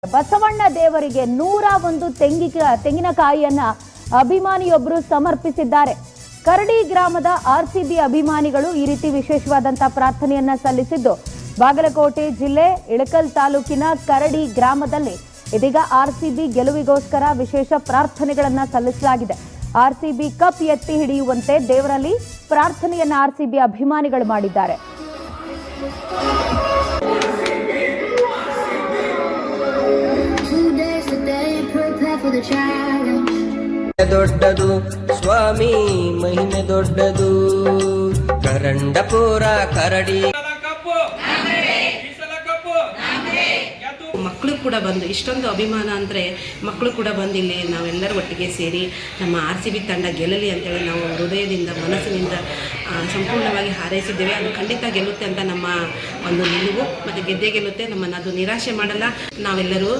ಬಸವಣ್ಣ ದೇವರಿಗೆ 101 ತೆಂಗಿನಕಾಯಿಯನ್ನ ಅಭಿಮಾನಿಯೊಬ್ಬರು ಸಮರ್ಪಿಸಿದ್ದಾರೆ. ಕರಡಿ ಗ್ರಾಮದ ಆರ್ಸಿಬಿ ಅಭಿಮಾನಿಗಳು ಈ ರೀತಿ ವಿಶೇಷವಾದಂತಹ ಪ್ರಾರ್ಥನೆಯನ್ನ ಸಲ್ಲಿಸಿದ್ದು, ಬಾಗಲಕೋಟೆ ಜಿಲ್ಲೆ ಇಳಕಲ್ ತಾಲೂಕಿನ ಕರಡಿ ಗ್ರಾಮದಲ್ಲಿ ಇದೀಗ ಆರ್ಸಿಬಿ ಗೆಲುವಿಗೋಸ್ಕರ ವಿಶೇಷ ಪ್ರಾರ್ಥನೆಗಳನ್ನ ಸಲ್ಲಿಸಲಾಗಿದೆ. ಆರ್ಸಿಬಿ ಕಪ್ ಎತ್ತಿ ಹಿಡಿಯುವಂತೆ ದೇವರಲ್ಲಿ ಪ್ರಾರ್ಥನೆಯನ್ನ ಆರ್ಸಿಬಿ ಅಭಿಮಾನಿಗಳು ಮಾಡಿದ್ದಾರೆ. ದೊಡ್ಡದು ಸ್ವಾಮಿ ಮಹಿಮೆ ದೊಡ್ಡದು, ಕರಂಡಪುರ ಕರಡಿ. ಮಕ್ಕಳು ಕೂಡ ಬಂದು ಇಷ್ಟೊಂದು ಅಭಿಮಾನ ಅಂದರೆ ಮಕ್ಕಳು ಕೂಡ ಬಂದು ಇಲ್ಲಿ ನಾವೆಲ್ಲರೂ ಒಟ್ಟಿಗೆ ಸೇರಿ ನಮ್ಮ RCB ತಂಡ ಗೆಲ್ಲಲಿ ಅಂತೇಳಿ ನಾವು ಹೃದಯದಿಂದ ಮನಸ್ಸಿನಿಂದ ಸಂಪೂರ್ಣವಾಗಿ ಹಾರೈಸಿದ್ದೇವೆ. ಅದು ಖಂಡಿತ ಗೆಲ್ಲುತ್ತೆ ಅಂತ ನಮ್ಮ ಒಂದು ನಿಲುವು, ಮತ್ತು ಗೆದ್ದೇ ಗೆಲ್ಲುತ್ತೆ, ನಮ್ಮನ್ನು ಅದು ನಿರಾಶೆ ಮಾಡಲ್ಲ. ನಾವೆಲ್ಲರೂ